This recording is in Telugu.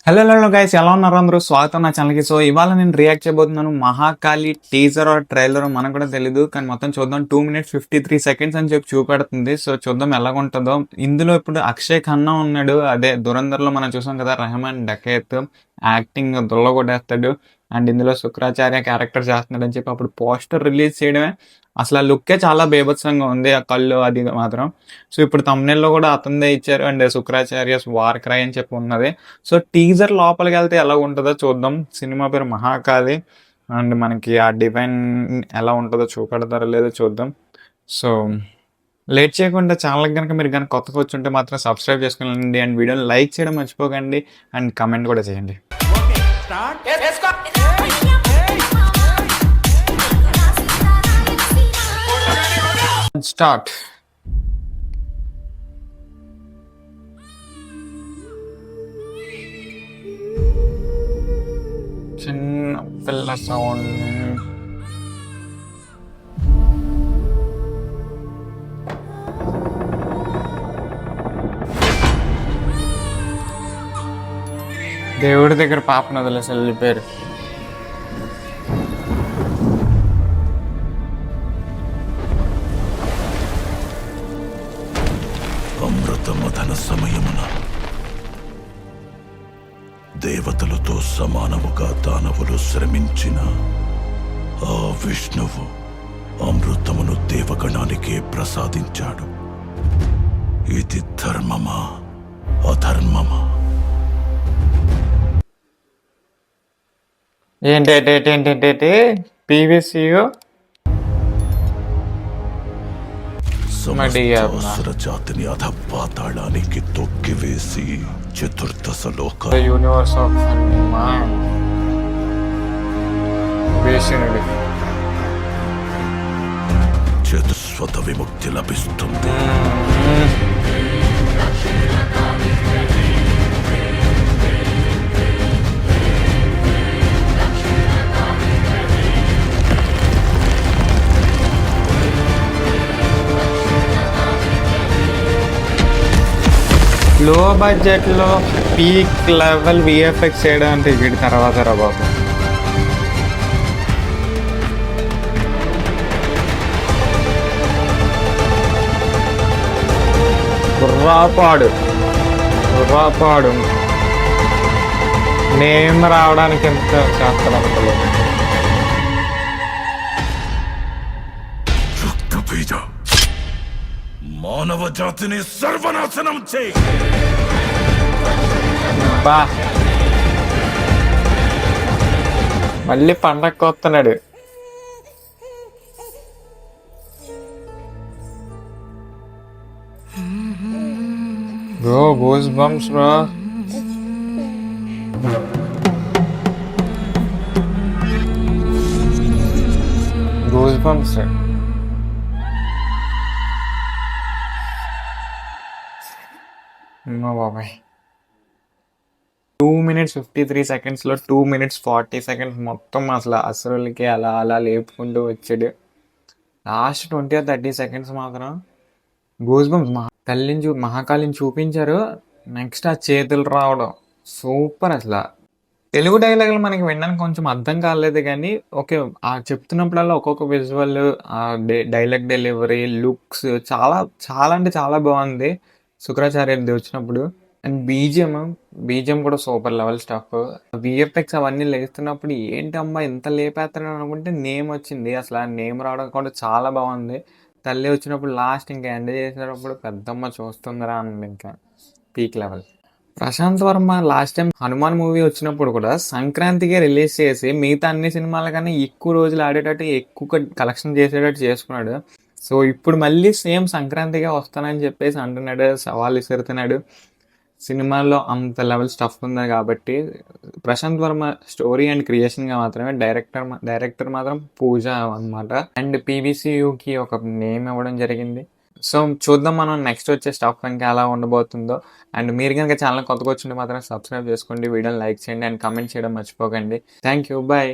హలో హలో గైస్, ఎలా ఉన్నారు అందరూ? స్వాగతం నా ఛానల్కి. సో ఇవాళ నేను రియాక్ట్ చేయబోతున్నాను మహాకాళి టీజర్ ఆర్ ట్రైలర్ మనకు కూడా తెలీదు, కానీ మొత్తం చూద్దాం. 2 minutes 53 seconds అని చెప్పి చూపెడుతుంది. సో చూద్దాం ఎలాగుంటుందో. ఇందులో ఇప్పుడు అక్షయ్ ఖన్నా ఉన్నాడు. అదే దురంధర్లో మనం చూసాం కదా, రెహమాన్ డకేత్ యాక్టింగ్ దుల్ల కొట్టేస్తాడు. అండ్ ఇందులో శుక్రాచార్య క్యారెక్టర్ చేస్తున్నాడు అని చెప్పి అప్పుడు పోస్టర్ రిలీజ్ చేయడమే అసలు ఆ లుక్కే చాలా బేభత్సంగా ఉంది, ఆ కళ్ళు అది మాత్రం. సో ఇప్పుడు తమ్నెల్లో కూడా అతనిదే ఇచ్చారు. అండ్ శుక్రాచార్యస్ వార్ క్రై అని చెప్పి ఉన్నది. సో టీజర్ లోపలికి వెళ్తే ఎలా ఉంటుందో చూద్దాం. సినిమా పేరు మహాకాళి. అండ్ మనకి ఆ డివైన్ ఎలా ఉంటుందో చూపెడతారో లేదో చూద్దాం. సో లేట్ చేయకుండా ఛానల్కి కనుక మీరు కనుక కొత్తగా వచ్చుంటే మాత్రం సబ్స్క్రైబ్ చేసుకోండి. అండ్ వీడియోని లైక్ చేయడం మర్చిపోకండి. అండ్ కమెంట్ కూడా చేయండి. స్టార్ట్. చిన్న పిల్ల సౌండ్. దేవుడి దగ్గర పాపను వదిలేసి వెళ్ళిపోయారు. అమృతమథన సమయమున దేవతలతో సమానముగా దానవులు శ్రమించిన ఆ విష్ణువు అమృతమును దేవగణానికే ప్రసాదించాడు. ఇది ధర్మమా అధర్మమా? ఏంటి పీవీసీయు సమస్త జాతిని అధపాతాళానికి తొక్కివేసి చతుర్దశ లోక యూనివర్స్ ఆఫ్ చతుస్వత విముక్తి లభిస్తుంది. లో బడ్జెట్లో పీక్ లెవెల్ విఎఫ్ఎక్స్ చేయడం అంటే వీడి తర్వాత రా బాబు. గుర్రాపాడు నేమ్ రావడానికి ఎంత చేస్తాడు. మానవ జాతిని సర్వనాశనం చేయి. మళ్ళీ పండగకి వస్తున్నాడు. Bro goose bumps bro. Goose bumps. బాబాయ్ 2 minutes 53 seconds 2 minutes 40 seconds మొత్తం అసలుకి అలా అలా లేపుకుంటూ వచ్చాడు. లాస్ట్ 20 or 30 seconds మాత్రం గూస్ బంప్స్. తల్లిని మహాకాళిని చూపించారు. నెక్స్ట్ ఆ చేతులు రావడం సూపర్. అసలు తెలుగు డైలాగులు మనకి వినడానికి కొంచెం అర్థం కాలేదు, కానీ ఓకే ఆ చెప్తున్నప్పుడల్లా ఒక్కొక్క విజువల్, డైలాగ్ డెలివరీ, లుక్స్ చాలా చాలా అంటే చాలా బాగుంది శుక్రాచార్యది వచ్చినప్పుడు. అండ్ బీజిఎం కూడా సూపర్ లెవెల్ స్టఫ్. విఎఫ్ఎక్స్ అవన్నీ లేస్తున్నప్పుడు ఏంటమ్మా ఇంత లేపేస్తారని అనుకుంటే నేమ్ వచ్చింది. అసలు ఆ నేమ్ రావడం కూడా చాలా బాగుంది. తల్లి వచ్చినప్పుడు లాస్ట్ ఇంకా ఎండ్ చేసినప్పుడు పెద్దమ్మ చూస్తుందిరా అని ఇంకా peak level. Prashanth Varma last time Hanuman movie వచ్చినప్పుడు కూడా సంక్రాంతికే రిలీజ్ చేసి మిగతా అన్ని సినిమాల కన్నా ఎక్కువ రోజులు ఆడేటట్టు ఎక్కువ కలెక్షన్ చేసేటట్టు చేసుకున్నాడు. సో ఇప్పుడు మళ్ళీ సేమ్ సంక్రాంతిగా వస్తానని చెప్పేసి అంటున్నాడు, సవాల్ విసురుతున్నాడు. సినిమాల్లో అంత లెవెల్ స్టఫ్ ఉంది కాబట్టి ప్రశాంత్ వర్మ స్టోరీ అండ్ క్రియేషన్గా మాత్రమే, డైరెక్టర్ మాత్రం పూజ అనమాట. అండ్ పీవీసీయూకి ఒక నేమ్ ఇవ్వడం జరిగింది. సో చూద్దాం మనం నెక్స్ట్ వచ్చే స్టఫ్ ఇంకా ఎలా ఉండబోతుందో. అండ్ మీరు కనుక ఛానల్ కొత్తగా వచ్చింటే మాత్రం సబ్స్క్రైబ్ చేసుకోండి, వీడియోని లైక్ చేయండి అండ్ కమెంట్ చేయడం మర్చిపోకండి. Thank you, bye.